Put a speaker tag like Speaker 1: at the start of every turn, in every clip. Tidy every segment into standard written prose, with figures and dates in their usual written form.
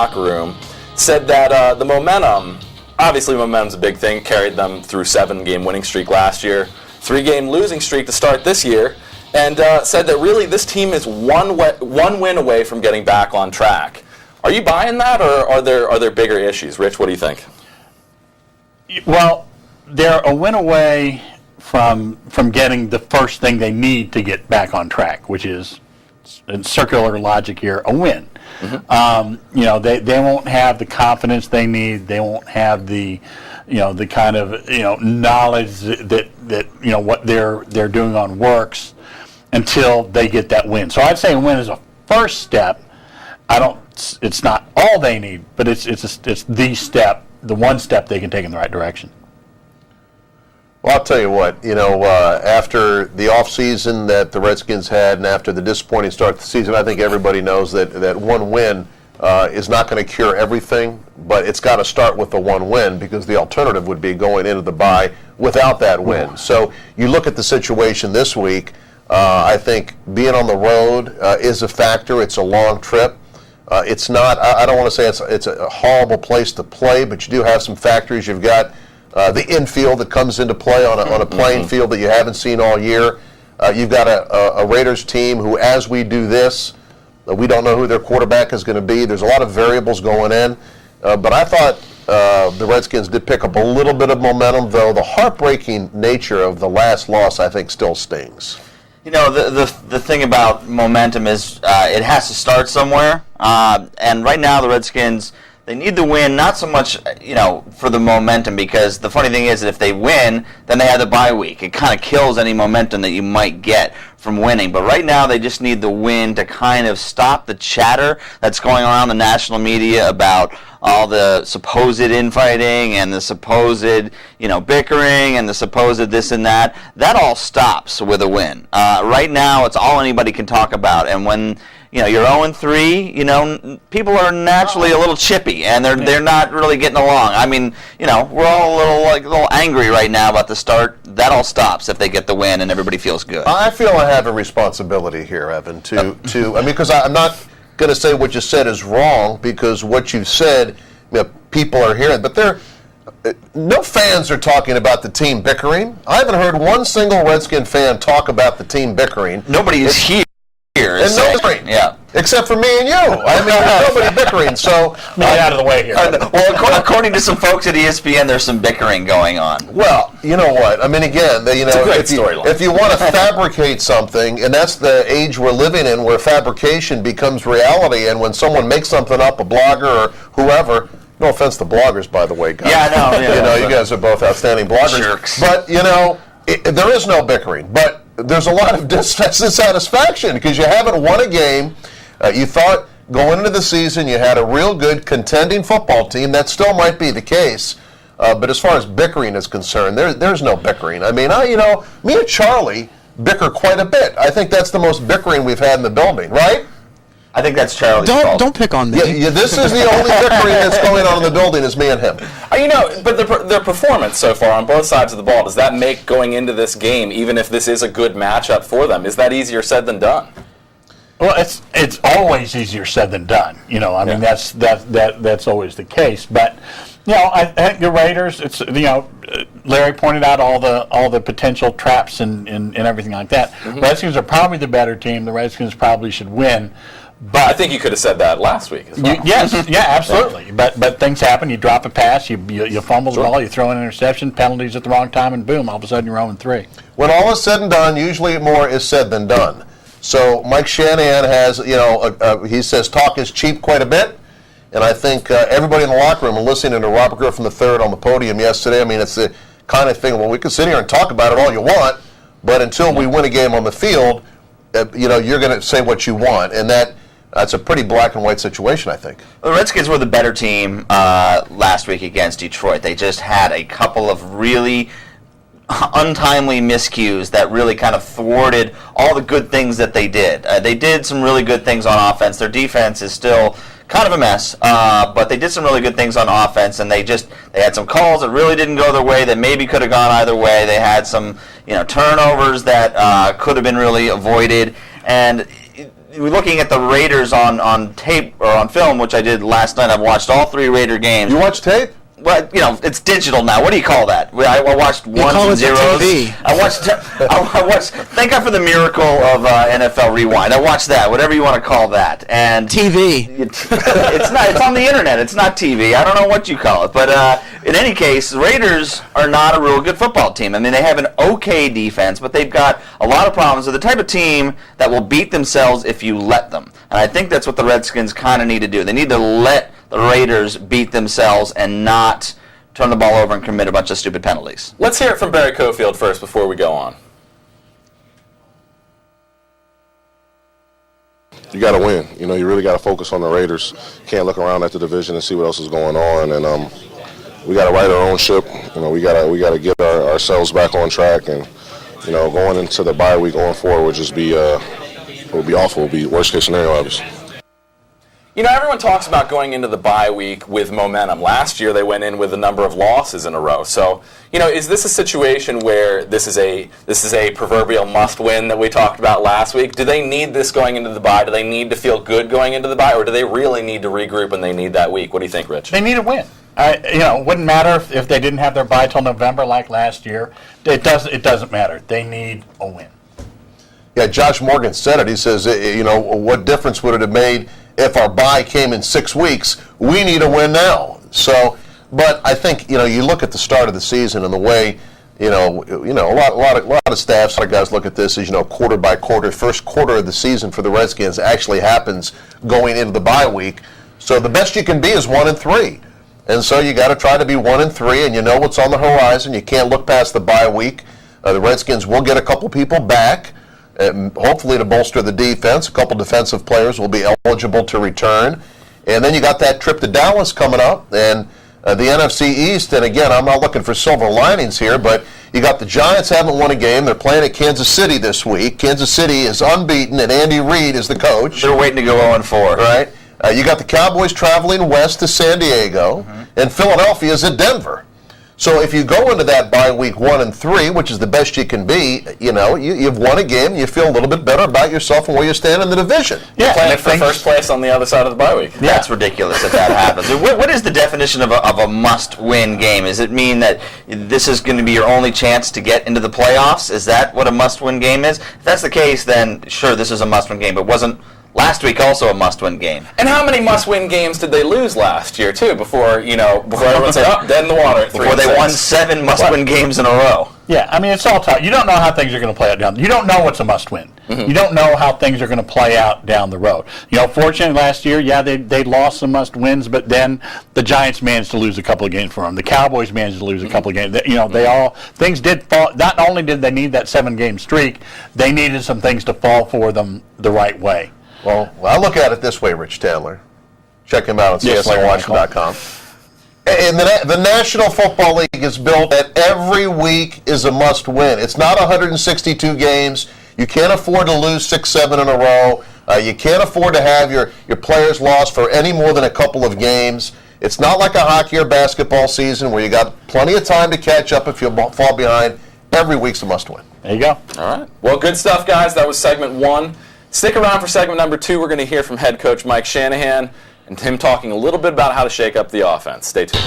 Speaker 1: locker room said that the momentum, obviously momentum's a big thing, carried them through 7-game winning streak last year, 3-game losing streak to start this year, and said that really this team is one win away from getting back on track. Are you buying that, or are there bigger issues? Rich, what do you think?
Speaker 2: Well, they're a win away from getting the first thing they need to get back on track, which is, in circular logic here, a win. Mm-hmm. They won't have the confidence they need. They won't have the kind of knowledge that what they're doing on works until they get that win. So I'd say a win is a first step. It's not all they need, but it's the step, the one step they can take in the right direction.
Speaker 3: Well, I'll tell you what, after the offseason that the Redskins had and after the disappointing start to the season, I think everybody knows that one win is not going to cure everything, but it's got to start with the one win because the alternative would be going into the bye without that win. So you look at the situation this week, I think being on the road is a factor. It's a long trip. It's not, I don't want to say it's a horrible place to play, but you do have some factors. You've got the infield that comes into play on a playing field that you haven't seen all year. You've got a Raiders team who, as we do this, we don't know who their quarterback is going to be. There's a lot of variables going in. But I thought the Redskins did pick up a little bit of momentum, though the heartbreaking nature of the last loss, I think, still stings.
Speaker 4: The thing about momentum is it has to start somewhere. And right now the Redskins, they need the win, not so much, for the momentum, because the funny thing is that if they win, then they have the bye week. It kind of kills any momentum that you might get from winning. But right now, they just need the win to kind of stop the chatter that's going around the national media about all the supposed infighting and the supposed, bickering and the supposed this and that. That all stops with a win. Right now, it's all anybody can talk about. And when you're 0-3, people are naturally a little chippy, and they're not really getting along. I mean, we're all a little angry right now about the start. That all stops if they get the win and everybody feels good.
Speaker 3: I feel I have a responsibility here, Evan, because I'm not going to say what you said is wrong, because what you said, people are hearing, but no fans are talking about the team bickering. I haven't heard one single Redskin fan talk about the team bickering.
Speaker 4: Nobody is here.
Speaker 3: Yeah. Except for me and you. I mean, there's nobody bickering, so...
Speaker 2: Get out of the way here.
Speaker 4: Well, according to some folks at ESPN, there's some bickering going on.
Speaker 3: Well, you know what? I mean, again, if you want to fabricate something, and that's the age we're living in where fabrication becomes reality, and when someone makes something up, a blogger or whoever... No offense to bloggers, by the way, guys.
Speaker 4: Yeah, I know.
Speaker 3: You guys are both outstanding bloggers.
Speaker 4: Jerks.
Speaker 3: But, there is no bickering. But there's a lot of dissatisfaction because you haven't won a game. You thought going into the season you had a real good contending football team. That still might be the case. But as far as bickering is concerned, there's no bickering. I mean, me and Charlie bicker quite a bit. I think that's the most bickering we've had in the building, right?
Speaker 4: I think that's Charlie's fault.
Speaker 5: Don't pick on me.
Speaker 3: Yeah, this is the only bickering that's going on in the building is me and him.
Speaker 1: But their performance so far on both sides of the ball, does that make going into this game, even if this is a good matchup for them, is that easier said than done?
Speaker 2: Well, it's always easier said than done. I mean, that's always the case. But I think the Raiders, Larry pointed out all the potential traps and everything like that. Mm-hmm. Redskins are probably the better team. The Redskins probably should win. But
Speaker 1: I think you could have said that last week as well.
Speaker 2: Yes, yeah, absolutely. But things happen. You drop a pass, you fumble the ball, you throw an interception, penalties at the wrong time, and boom, all of a sudden you're 0-3.
Speaker 3: When all is said and done, usually more is said than done. So Mike Shanahan has, he says talk is cheap quite a bit. And I think everybody in the locker room, and listening to Robert Griffin III on the podium yesterday, I mean, it's the kind of thing, well, we can sit here and talk about it all you want, but until we win a game on the field, you're going to say what you want. And that's a pretty black and white situation, I think.
Speaker 4: The Redskins were the better team last week against Detroit. They just had a couple of really untimely miscues that really kind of thwarted all the good things that they did. They did some really good things on offense. Their defense is still kind of a mess, but they did some really good things on offense, and they had some calls that really didn't go their way that maybe could have gone either way. They had some turnovers that could have been really avoided, and looking at the Raiders on tape or on film, which I did last night. I've watched all 3 Raider games.
Speaker 3: You watch tape?
Speaker 4: Well, it's digital now. What do you call that? I watched ones
Speaker 5: call
Speaker 4: and
Speaker 5: it
Speaker 4: zeros.
Speaker 5: TV.
Speaker 4: I watched. Thank God for the miracle of NFL Rewind. I watched that, whatever you want to call that. And
Speaker 5: TV.
Speaker 4: it's not. It's on the internet. It's not TV. I don't know what you call it. But in any case, the Raiders are not a real good football team. I mean, they have an okay defense, but they've got a lot of problems. They're the type of team that will beat themselves if you let them. And I think that's what the Redskins kind of need to do. They need to let the Raiders beat themselves and not turn the ball over and commit a bunch of stupid penalties.
Speaker 1: Let's hear it from Barry Cofield first before we go on.
Speaker 6: You got to win. You really got to focus on the Raiders. Can't look around at the division and see what else is going on. And we got to right our own ship. We got to get ourselves back on track. And going into the bye week going forward would just be awful. It would be worst case scenario, obviously.
Speaker 1: Everyone talks about going into the bye week with momentum. Last year, they went in with a number of losses in a row. So, is this a situation where this is a proverbial must-win that we talked about last week? Do they need this going into the bye? Do they need to feel good going into the bye, or do they really need to regroup and they need that week? What do you think, Rich?
Speaker 2: They need a win. It wouldn't matter if they didn't have their bye till November like last year. It doesn't matter. They need a win.
Speaker 3: Yeah, Josh Morgan said it. He says, what difference would it have made if our bye came in 6 weeks? We need a win now. So, but I think, you look at the start of the season and the way, a lot of staffs, a lot of guys look at this as, quarter by quarter. First quarter of the season for the Redskins actually happens going into the bye week. So the best you can be is 1-3. And so you got to try to be 1-3, and you know what's on the horizon. You can't look past the bye week. The Redskins will get a couple people back, hopefully to bolster the defense. A couple defensive players will be eligible to return. And then you got that trip to Dallas coming up, and the NFC East. And again, I'm not looking for silver linings here, but you got the Giants haven't won a game. They're playing at Kansas City this week. Kansas City is unbeaten, and Andy Reid is the coach.
Speaker 4: They're waiting to go 0-4.
Speaker 3: Right. You got the Cowboys traveling west to San Diego, and Philadelphia is at Denver. So if you go into that bye week 1-3, which is the best you can be, you've won a game, you feel a little bit better about yourself and where you stand in the division.
Speaker 2: Yeah,
Speaker 1: Playing for first place on the other side of the bye week.
Speaker 4: That's ridiculous if that happens. What is the definition of a must-win game? Does it mean that this is going to be your only chance to get into the playoffs? Is that what a must-win game is? If that's the case, then sure, this is a must-win game. But wasn't last week also a must-win game?
Speaker 1: And how many must-win games did they lose last year, too, before everyone said, oh, dead in the water at 3-6?
Speaker 4: Before they won 7 must-win games in a row.
Speaker 2: Yeah, I mean, it's all tough. You don't know how things are going to play out down. You don't know what's a must-win. You don't know how things are going to play out down the road. Fortunately, last year, they lost some must-wins, but then the Giants managed to lose a couple of games for them. The Cowboys managed to lose a couple of games. Things did fall. Not only did they need that 7-game streak, they needed some things to fall for them the right way.
Speaker 3: Well, I look at it this way, Rich Tandler. Check him out on
Speaker 2: Yes, sir,
Speaker 3: CSLWashington.com. And the National Football League is built that every week is a must-win. It's not 162 games. You can't afford to lose 6-7 in a row. You can't afford to have your players lost for any more than a couple of games. It's not like a hockey or basketball season where you got plenty of time to catch up if you fall behind. Every week's a must-win.
Speaker 2: There you go.
Speaker 1: All right. Well, good stuff, guys. That was segment 1. Stick around for segment number 2. We're going to hear from head coach Mike Shanahan and him talking a little bit about how to shake up the offense. Stay tuned.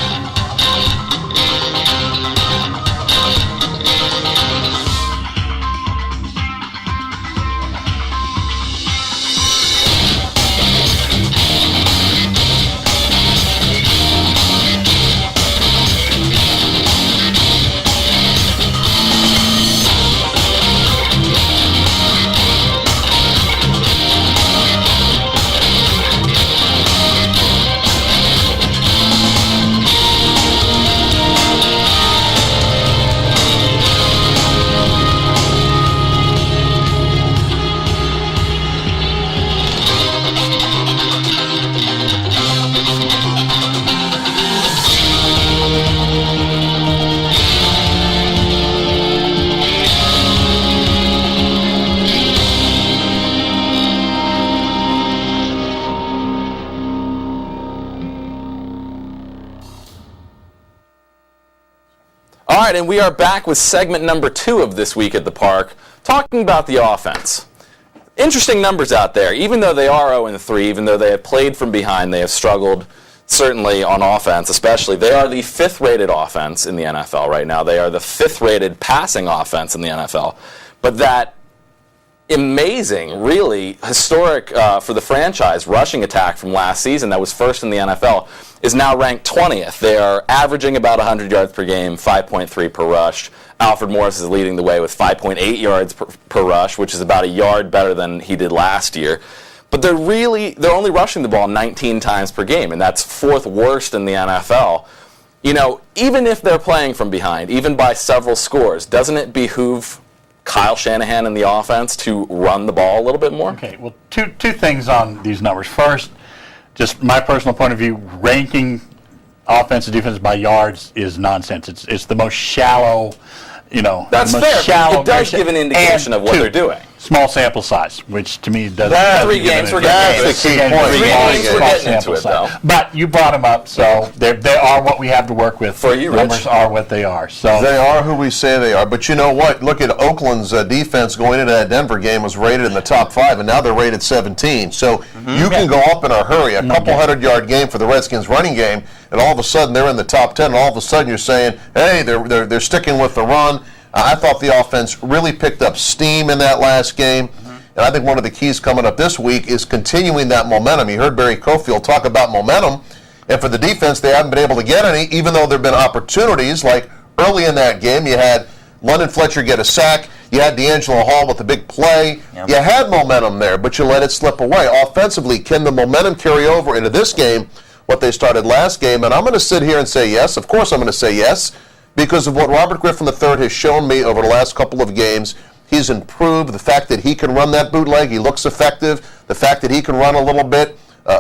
Speaker 1: All right, and we are back with segment number 2 of This Week at the Park, talking about the offense. interesting numbers out there. Even though they are 0-3, even though they have played from behind, they have struggled, certainly on offense especially. They are the 5th-rated offense in the NFL right now. They are the 5th-rated passing offense in the NFL. But that amazing, really historic for the franchise rushing attack from last season that was first in the NFL is now ranked 20th. They are averaging about 100 yards per game, 5.3 per rush. Alfred Morris is leading the way with 5.8 yards per rush, which is about a yard better than he did last year. But they're only rushing the ball 19 times per game, and that's 4th worst in the NFL. You know, even if they're playing from behind, even by several scores, doesn't it behoove Kyle Shanahan and the offense to run the ball a little bit more?
Speaker 2: Okay, well, two things on these numbers. First, just my personal point of view, ranking offense and defense by yards is nonsense. It's the most shallow,
Speaker 1: That's
Speaker 2: the most
Speaker 1: fair.
Speaker 2: shallow
Speaker 1: It does give an indication
Speaker 2: and
Speaker 1: of what they're doing.
Speaker 2: Small sample size, which to me doesn't.
Speaker 3: That's
Speaker 1: 3 games we're
Speaker 3: That's
Speaker 1: getting
Speaker 3: the key point.
Speaker 1: 3 games we're
Speaker 2: Small
Speaker 1: getting into
Speaker 2: sample
Speaker 1: it, though.
Speaker 2: size. But you brought them up, so they are what we have to work with.
Speaker 1: For you, Rich.
Speaker 2: Numbers are what they are. So
Speaker 3: They are who we say they are. But you know what? Look at Oakland's defense going into that Denver game was rated in the top 5, and now they're rated 17. So you can go up in a hurry. A couple 100-yard game for the Redskins running game, and all of a sudden they're in the top 10, and all of a sudden you're saying, hey, they're sticking with the run. I thought the offense really picked up steam in that last game. And I think one of the keys coming up this week is continuing that momentum. You heard Barry Cofield talk about momentum. And for the defense, they haven't been able to get any, even though there have been opportunities. Like early in that game, you had London Fletcher get a sack. You had D'Angelo Hall with a big play.
Speaker 4: Yep.
Speaker 3: You had momentum there, but you let it slip away. Offensively, can the momentum carry over into this game, what they started last game? And I'm going to sit here and say yes. Of course I'm going to say yes, because of what Robert Griffin III has shown me over the last couple of games. He's improved. The fact that he can run that bootleg, he looks effective. The fact that he can run a little bit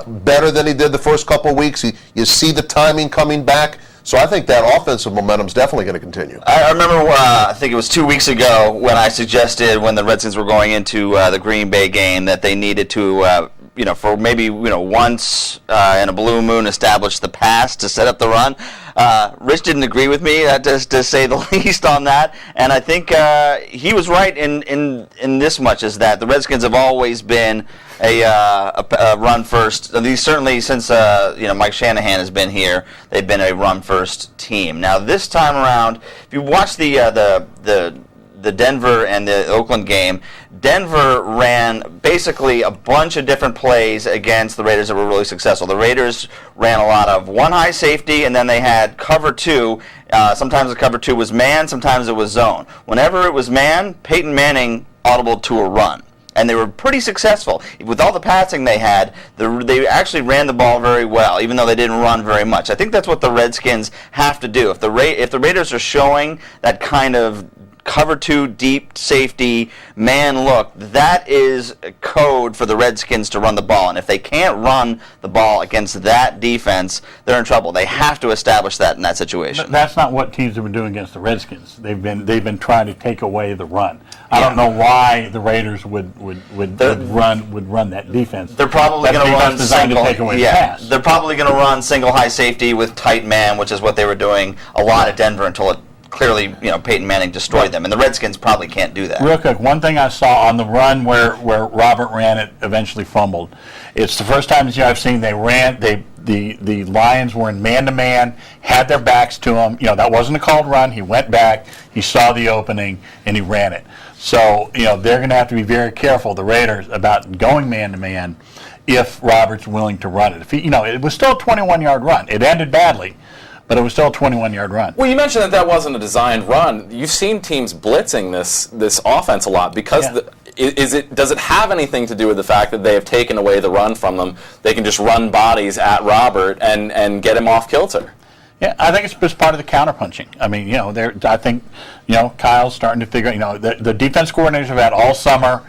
Speaker 3: better than he did the first couple of weeks. You see the timing coming back. So I think that offensive momentum is definitely going to continue.
Speaker 4: I remember, I think it was 2 weeks ago, when I suggested when the Redskins were going into the Green Bay game that they needed to, for maybe once in a blue moon, establish the pass to set up the run. Rich didn't agree with me, to say the least, on that, and I think he was right in this much as that the Redskins have always been a run first. At least certainly since Mike Shanahan has been here, they've been a run first team. Now this time around, if you watch the Denver and the Oakland game, Denver ran basically a bunch of different plays against the Raiders that were really successful. The Raiders ran a lot of one high safety, and then they had cover 2. Sometimes the cover 2 was man, sometimes it was zone. Whenever it was man, Peyton Manning audibled to a run. And they were pretty successful. With all the passing they had, they actually ran the ball very well, even though they didn't run very much. I think that's what the Redskins have to do. If the Raiders are showing that kind of cover 2 deep safety man look, that is code for the Redskins to run the ball. And if they can't run the ball against that defense, they're in trouble. They have to establish that in that situation.
Speaker 2: That's not what teams have been doing against the Redskins. They've been trying to take away the run. I don't know why the Raiders would run that defense.
Speaker 4: They're probably going to run single.
Speaker 2: To take away the pass.
Speaker 4: They're probably going to run single high safety with tight man, which is what they were doing a lot at Denver until it clearly, Peyton Manning destroyed them, and the Redskins probably can't do that.
Speaker 2: Real quick, one thing I saw on the run where Robert ran it, eventually fumbled. It's the first time I've seen the Lions were in man-to-man, had their backs to him. That wasn't a called run. He went back, he saw the opening, and he ran it. So, they're going to have to be very careful, the Raiders, about going man-to-man if Robert's willing to run it. If it was still a 21-yard run. It ended badly, but it was still a 21-yard run.
Speaker 1: Well, you mentioned that wasn't a designed run. You've seen teams blitzing this offense a lot because does it have anything to do with the fact that they have taken away the run from them? They can just run bodies at Robert and get him off kilter.
Speaker 2: Yeah, I think it's just part of the counterpunching. I mean, I think, Kyle's starting to figure. The defense coordinators have had all summer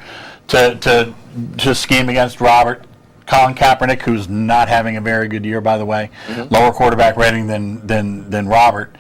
Speaker 2: to scheme against Robert. Colin Kaepernick, who's not having a very good year, by the way, lower quarterback rating than Robert.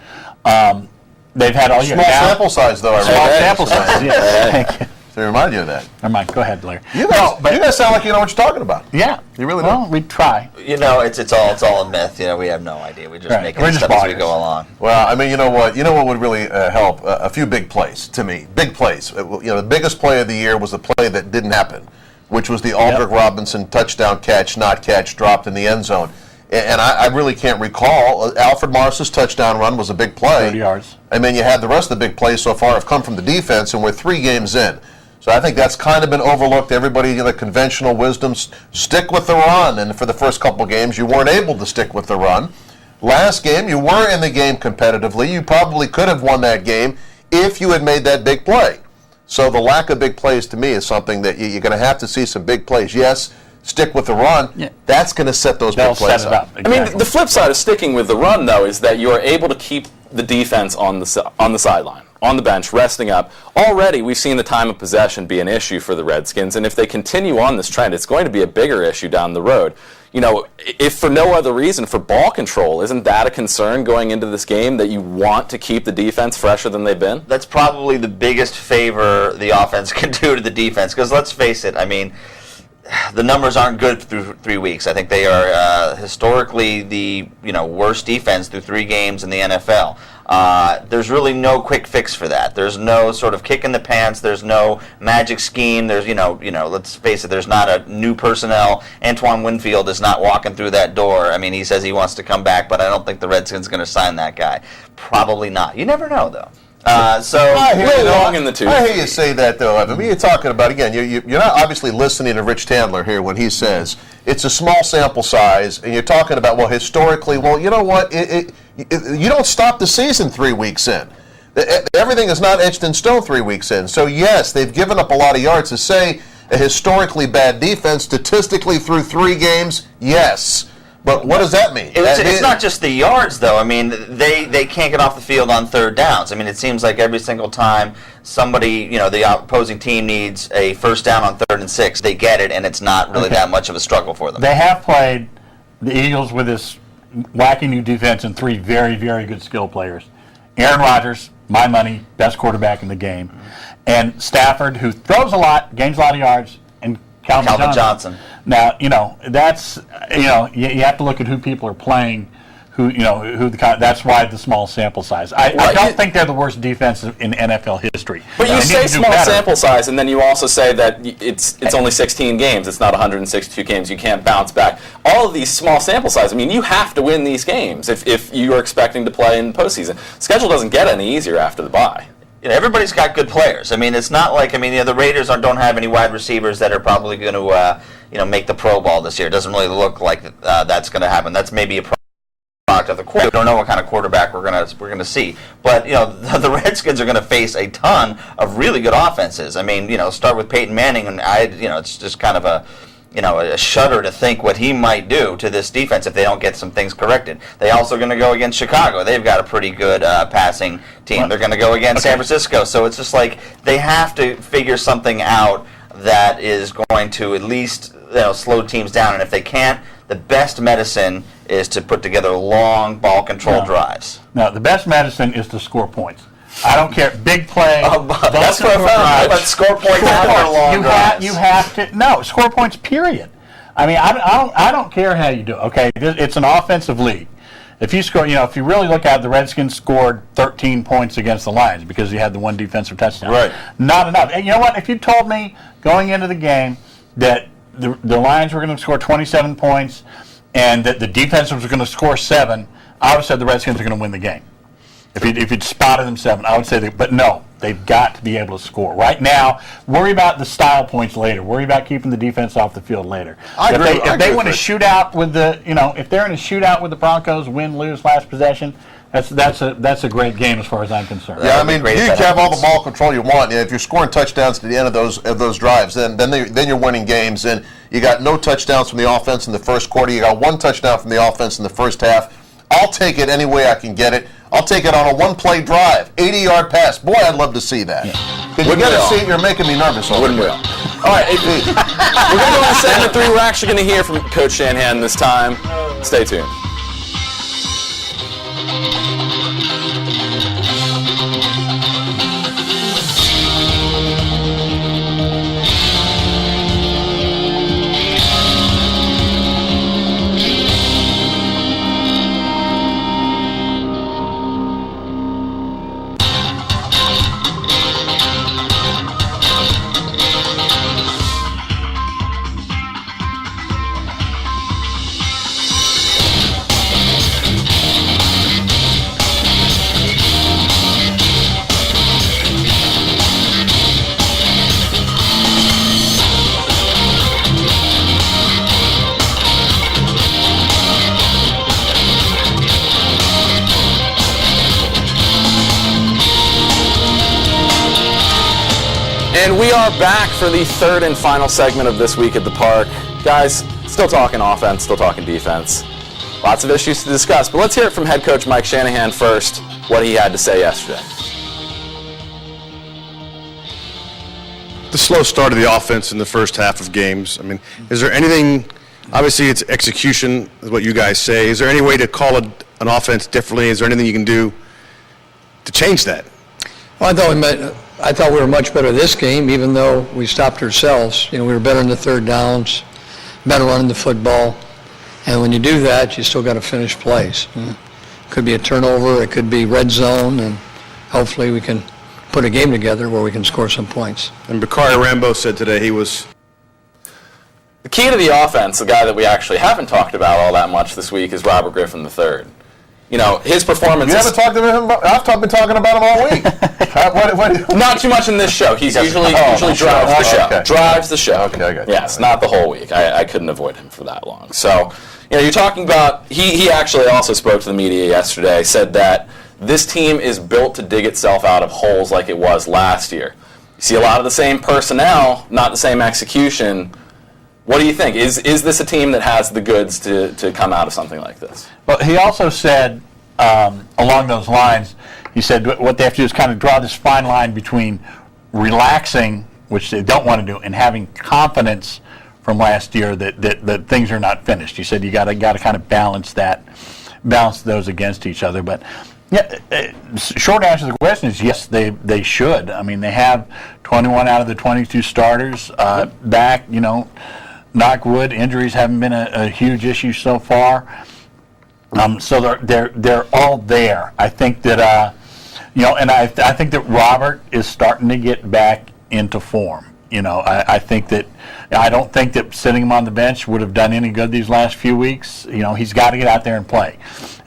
Speaker 2: They've had all year.
Speaker 3: Small sample size, though.
Speaker 2: Small sample size. Yeah. Thank you.
Speaker 3: To remind you of that.
Speaker 2: Never mind. Go ahead, Larry.
Speaker 3: You guys sound like you know what you're talking about.
Speaker 2: Yeah.
Speaker 3: You really do.
Speaker 2: Well, we try.
Speaker 4: It's all a myth. We have no idea. We just make it up as we go along.
Speaker 3: Well, I mean, you know what would really help? A few big plays to me. Big plays. The biggest play of the year was the play that didn't happen. which was the Aldrick Robinson touchdown catch, not catch, dropped in the end zone. And I really can't recall. Alfred Morris's touchdown run was a big play.
Speaker 2: 30 yards.
Speaker 3: I mean, you had the rest of the big plays so far have come from the defense, and we're 3 games in. So I think that's kind of been overlooked. Everybody, the conventional wisdom, stick with the run. And for the first couple games, you weren't able to stick with the run. Last game, you were in the game competitively. You probably could have won that game if you had made that big play. So the lack of big plays to me is something that you're going to have to see some big plays. Yes, stick with the run.
Speaker 2: Yeah.
Speaker 3: That's going to set those
Speaker 2: They'll
Speaker 3: big plays
Speaker 2: set it up.
Speaker 3: up.
Speaker 2: Exactly.
Speaker 1: I mean, the flip side of sticking with the run, though, is that you are able to keep the defense on the sideline, on the bench, resting up. Already, we've seen the time of possession be an issue for the Redskins, and if they continue on this trend, it's going to be a bigger issue down the road. You know, if for no other reason, for ball control, isn't that a concern going into this game, that you want to keep the defense fresher than they've been?
Speaker 4: That's probably the biggest favor the offense can do to the defense, because let's face it, I mean, the numbers aren't good through 3 weeks. I think they are historically the worst defense through 3 games in the NFL. There's really no quick fix for that. There's no sort of kick in the pants. There's no magic scheme. There's let's face it. There's not a new personnel. Antoine Winfield is not walking through that door. I mean, he says he wants to come back, but I don't think the Redskins are going to sign that guy. Probably not. You never know, though.
Speaker 3: I hear
Speaker 1: little
Speaker 3: you,
Speaker 1: long in the tooth.
Speaker 3: I hear you say that, though, Evan. You're talking about, again, you're not obviously listening to Rich Tandler here when he says it's a small sample size, and you're talking about, well, historically, well, you know what? You don't stop the season 3 weeks in. Everything is not etched in stone 3 weeks in. So, yes, they've given up a lot of yards. To say a historically bad defense statistically through 3 games, yes. But what does that mean?
Speaker 4: It's not just the yards, though. I mean, they can't get off the field on 3rd downs. I mean, it seems like every single time somebody, the opposing team needs a first down on 3rd and 6, they get it, and it's not really that much of a struggle for them.
Speaker 2: They have played the Eagles with this wacky new defense and 3 very, very good skill players. Aaron Rodgers, my money, best quarterback in the game. And Stafford, who throws a lot, gains a lot of yards, and Calvin Johnson. Now, that's, you have to look at who people are playing, that's why the small sample size. I don't think they're the worst defense in NFL history.
Speaker 1: But you say small sample size, and then you also say that it's only 16 games. It's not 162 games. You can't bounce back. All of these small sample size, I mean, you have to win these games if you are expecting to play in postseason. Schedule doesn't get any easier after the bye.
Speaker 4: Everybody's got good players. I mean, it's not like the Raiders don't have any wide receivers that are probably going to make the Pro Bowl this year. It doesn't really look like that's going to happen. That's maybe a product of the quarterback. We don't know what kind of quarterback we're going to see. But the Redskins are going to face a ton of really good offenses. I mean, start with Peyton Manning, and it's just kind of a shudder to think what he might do to this defense if they don't get some things corrected. They also going to go against Chicago. They've got a pretty good passing team. They're going to go against San Francisco. So it's just like they have to figure something out that is going to at least slow teams down. And if they can't, the best medicine is to put together long ball control drives.
Speaker 2: No, the best medicine is to score points. I don't care. Big play.
Speaker 4: That's what I found. But score points after long drives.
Speaker 2: You have to score points. Period. I mean, I don't care how you do it. Okay, it's an offensive league. If you score, if you really look at it, the Redskins scored 13 points against the Lions because you had the 1 defensive touchdown.
Speaker 3: Right.
Speaker 2: Not enough. And you know what? If you told me going into the game that the Lions were going to score 27 points and that the defense was going to score 7, I would have said the Redskins are going to win the game. If you'd spotted them 7, I would say but no, they've got to be able to score. Right now, worry about the style points later. Worry about keeping the defense off the field later. If they win a shootout with if they're in a shootout with the Broncos, win, lose, last possession, that's a great game as far as I'm concerned.
Speaker 3: Yeah, I mean, you can have all the ball control you want. If you're scoring touchdowns to the end of those drives, then you're winning games. And you got no touchdowns from the offense in the first quarter. You got 1 touchdown from the offense in the first half. I'll take it any way I can get it. I'll take it on a 1-play drive, 80-yard pass. Boy, I'd love to see that. Because you got to see it, you're making me nervous.
Speaker 1: Wouldn't we all? All right, we're going to go into segment 3. We're actually going to hear from Coach Shanahan this time. Stay tuned. And we are back for the third and final segment of This Week at the Park. Guys, still talking offense, still talking defense. Lots of issues to discuss, but let's hear it from head coach Mike Shanahan first, what he had to say yesterday.
Speaker 5: The slow start of the offense in the first half of games. I mean, is there anything, obviously it's execution is what you guys say. Is there any way to call an offense differently? Is there anything you can do to change that?
Speaker 7: Well, I thought we were much better this game, even though we stopped ourselves. We were better in the third downs, better running the football. And when you do that, you still got to finish plays. It could be a turnover, it could be red zone, and hopefully we can put a game together where we can score some points.
Speaker 5: And Bakari Rambo said today he was...
Speaker 1: The key to the offense, the guy that we actually haven't talked about all that much this week, is Robert Griffin III. His performance.
Speaker 3: You haven't talked to him. I've been talking about him all week.
Speaker 1: Not too much in this show. He's usually drives the show.
Speaker 3: Okay.
Speaker 1: Drives the show.
Speaker 3: Okay, I got you.
Speaker 1: Yes, not the whole week. I couldn't avoid him for that long. So, you're talking about. He actually also spoke to the media yesterday. Said that this team is built to dig itself out of holes like it was last year. You see a lot of the same personnel, not the same execution. What do you think? Is this a team that has the goods to come out of something like this?
Speaker 2: But he also said, along those lines, he said what they have to do is kind of draw this fine line between relaxing, which they don't want to do, and having confidence from last year that things are not finished. He said you got to kind of balance those against each other. But yeah, short answer to the question is yes, they should. I mean, they have 21 out of the 22 starters back. Knock wood, injuries haven't been a huge issue so far. So they're all there. I think that and I think that Robert is starting to get back into form. I think that I don't think that sitting him on the bench would have done any good these last few weeks. He's got to get out there and play,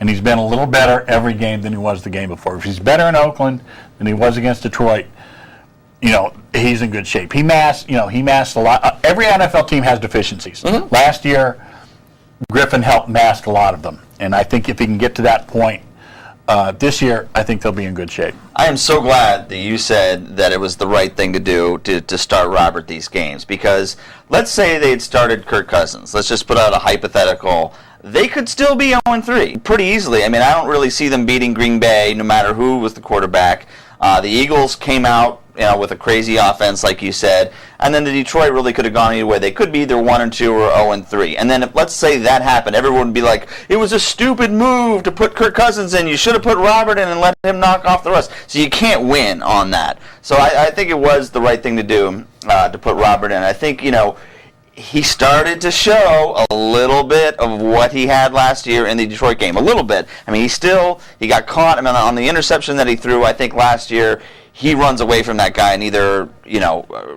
Speaker 2: and he's been a little better every game than he was the game before. If he's better in Oakland than he was against Detroit, he's in good shape. He masked a lot. Every NFL team has deficiencies. Mm-hmm. Last year, Griffin helped mask a lot of them, and I think if he can get to that point this year, I think they'll be in good shape.
Speaker 4: I am so glad that you said that it was the right thing to do to start Robert these games, because let's say they had started Kirk Cousins. Let's just put out a hypothetical. They could still be 0-3 pretty easily. I mean, I don't really see them beating Green Bay no matter who was the quarterback. The Eagles came out with a crazy offense, like you said, and then the Detroit really could have gone either way. They could be either 1-2 or 0-3. And then if, let's say that happened, everyone would be like, it was a stupid move to put Kirk Cousins in. You should have put Robert in and let him knock off the rest. So you can't win on that. So I think it was the right thing to do to put Robert in. I think, he started to show a little bit of what he had last year in the Detroit game. A little bit. I mean, he got caught. I mean, on the interception that he threw, I think last year, he runs away from that guy and either,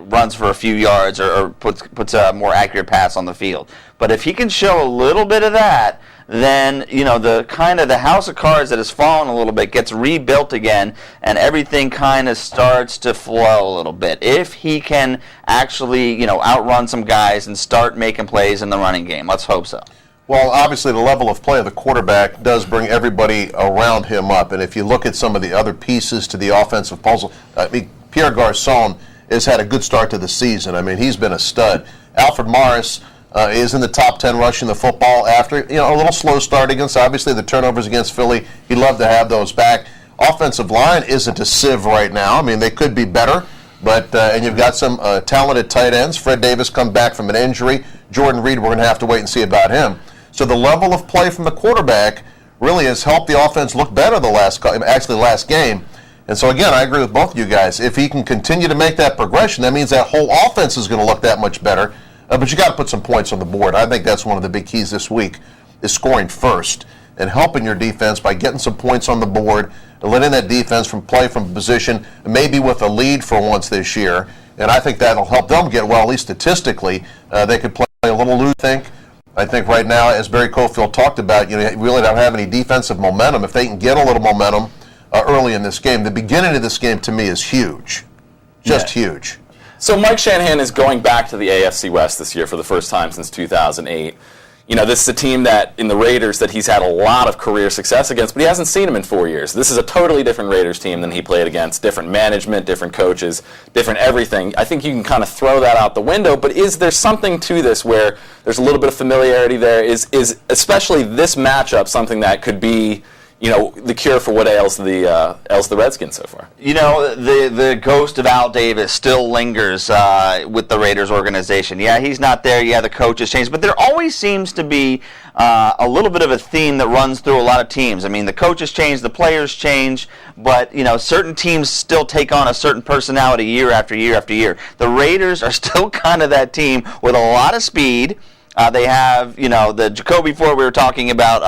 Speaker 4: runs for a few yards or puts a more accurate pass on the field. But if he can show a little bit of that, then, the kind of the house of cards that has fallen a little bit gets rebuilt again, and everything kind of starts to flow a little bit. If he can actually, outrun some guys and start making plays in the running game. Let's hope so.
Speaker 3: Well, obviously the level of play of the quarterback does bring everybody around him up, and if you look at some of the other pieces to the offensive puzzle, Pierre Garçon has had a good start to the season. I mean, he's been a stud. Alfred Morris is in the top 10 rushing the football after a little slow start against, obviously, the turnovers against Philly. He'd love to have those back. Offensive line isn't a sieve right now. I mean, they could be better, but and you've got some talented tight ends. Fred Davis come back from an injury. Jordan Reed, we're going to have to wait and see about him. So the level of play from the quarterback really has helped the offense look better the last game. And so, again, I agree with both of you guys. If he can continue to make that progression, that means that whole offense is going to look that much better. But you got to put some points on the board. I think that's one of the big keys this week is scoring first and helping your defense by getting some points on the board and letting that defense play from position, maybe with a lead for once this year. And I think that'll help them get, well, at least statistically, they could play a little loose, I think right now, as Barry Cofield talked about, you really don't have any defensive momentum. If they can get a little momentum early in this game, the beginning of this game to me is huge. Just huge.
Speaker 1: So Mike Shanahan is going back to the AFC West this year for the first time since 2008. this is a team that, in the Raiders, that he's had a lot of career success against, but he hasn't seen them in 4 years. This is a totally different Raiders team than he played against. Different management, different coaches, different everything. I think you can kind of throw that out the window, but is there something to this where there's a little bit of familiarity there? Is especially this matchup something that could be, the cure for what ails the Redskins so far?
Speaker 4: The ghost of Al Davis still lingers with the Raiders organization. Yeah, he's not there. Yeah, the coach has changed. But there always seems to be a little bit of a theme that runs through a lot of teams. I mean, the coaches change, the players change, but, certain teams still take on a certain personality year after year after year. The Raiders are still kind of that team with a lot of speed. They have, the Jacoby Ford we were talking about,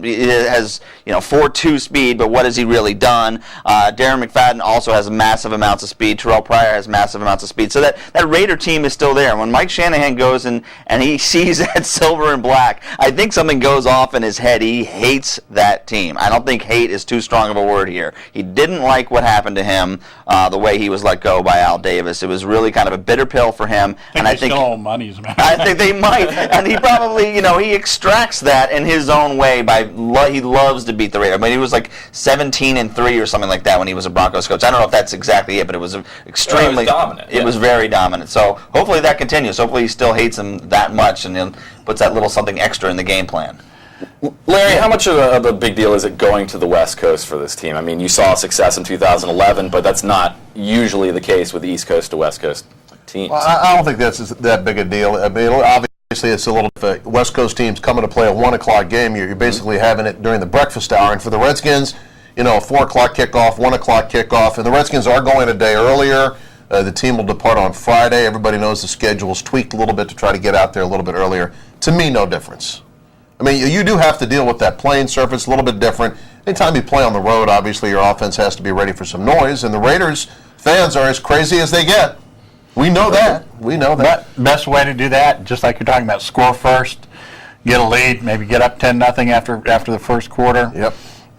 Speaker 4: it has, 4.2 speed, but what has he really done? Darren McFadden also has massive amounts of speed. Terrell Pryor has massive amounts of speed. So that Raider team is still there. And when Mike Shanahan goes and he sees that silver and black, I think something goes off in his head. He hates that team. I don't think hate is too strong of a word here. He didn't like what happened to him, the way he was let go by Al Davis. It was really kind of a bitter pill for him.
Speaker 2: I think they stole money, as a matter of
Speaker 4: I
Speaker 2: fact.
Speaker 4: think they might. And he probably, he extracts that in his own way he loves to beat the Raiders. I mean, he was like 17-3 or something like that when he was a Broncos coach. I don't know if that's exactly it, but it was extremely
Speaker 1: dominant.
Speaker 4: It was very dominant. So hopefully that continues. Hopefully he still hates him that much and puts that little something extra in the game plan.
Speaker 1: Larry, how much of a big deal is it going to the West Coast for this team? I mean, you saw success in 2011, but that's not usually the case with East Coast to West Coast teams.
Speaker 3: Well, I don't think that's that big a deal. I mean, obviously, it's a little. If West Coast teams coming to play a 1 o'clock game, you're basically having it during the breakfast hour. And for the Redskins, a 4 o'clock kickoff, 1 o'clock kickoff, and the Redskins are going a day earlier. The team will depart on Friday. Everybody knows the schedule's tweaked a little bit to try to get out there a little bit earlier. To me, no difference. I mean, you do have to deal with that playing surface, a little bit different. Anytime you play on the road, obviously your offense has to be ready for some noise, and the Raiders fans are as crazy as they get. We know that.
Speaker 2: Best way to do that, just like you're talking about, score first, get a lead, maybe get up 10-0 after the first quarter.
Speaker 3: Yep.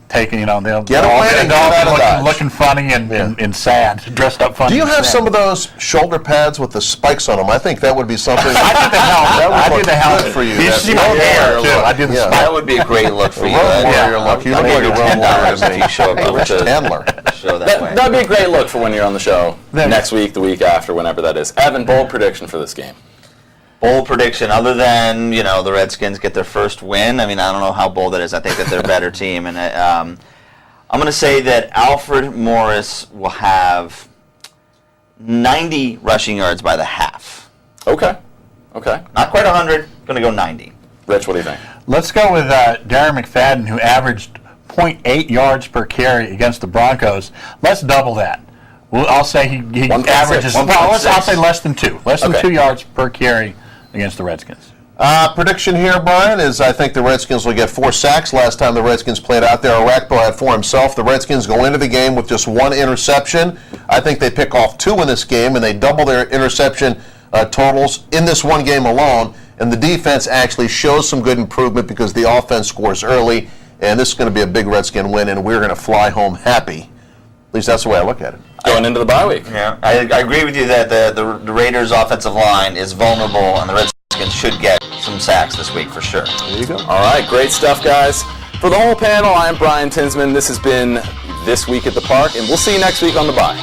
Speaker 2: Taking, they'll
Speaker 3: Get a win and
Speaker 2: they'll
Speaker 3: get out of
Speaker 2: be
Speaker 3: Dodge.
Speaker 2: looking funny and sad, dressed up funny.
Speaker 3: Do you
Speaker 2: and
Speaker 3: have
Speaker 2: sad.
Speaker 3: some of those shoulder pads with the spikes on them? I think that would be something.
Speaker 2: I did the helmet.
Speaker 3: That would
Speaker 2: I
Speaker 3: look
Speaker 2: did the helmet
Speaker 3: good for you.
Speaker 2: You should
Speaker 3: That
Speaker 2: see my
Speaker 3: Road
Speaker 2: hair
Speaker 3: Warrior
Speaker 2: too.
Speaker 3: look.
Speaker 2: I did the
Speaker 3: Yeah.
Speaker 2: spike.
Speaker 4: That would be a great look for you.
Speaker 3: Road Warrior look. You look like a Road Warrior to me.
Speaker 4: If you show up
Speaker 3: Hey, Rich
Speaker 4: to-
Speaker 3: Handler.
Speaker 4: Show that way.
Speaker 1: That'd be a great look for when you're on the show
Speaker 2: There.
Speaker 1: next week, the week after, whenever that is. Evan, bold prediction for this game.
Speaker 4: Bold prediction, other than, the Redskins get their first win. I mean, I don't know how bold that is. I think that they're a better team. And I'm going to say that Alfred Morris will have 90 rushing yards by the half.
Speaker 1: Okay.
Speaker 4: Not quite 100, going to go 90.
Speaker 1: Rich, what do you think?
Speaker 2: Let's go with Darren McFadden, who averaged 0.8 yards per carry against the Broncos. Let's double that. I'll say he
Speaker 1: 1.6.
Speaker 2: averages. Well, I'll say less than 2. Less than
Speaker 1: Okay.
Speaker 2: 2 yards per carry against the Redskins.
Speaker 3: Prediction here, Brian, is I think the Redskins will get 4 sacks. Last time the Redskins played out there, Arakpo had 4 himself. The Redskins go into the game with just 1 interception. I think they pick off 2 in this game, and they double their interception totals in this one game alone. And the defense actually shows some good improvement because the offense scores early. And this is going to be a big Redskin win, and we're going to fly home happy. At least that's the way I look at it.
Speaker 1: Going into the bye week.
Speaker 4: Yeah, I agree with you that the Raiders' offensive line is vulnerable, and the Redskins should get some sacks this week for sure.
Speaker 3: There you go.
Speaker 1: All right, great stuff, guys. For the whole panel, I am Brian Tinsman. This has been This Week at the Park, and we'll see you next week on The Bye.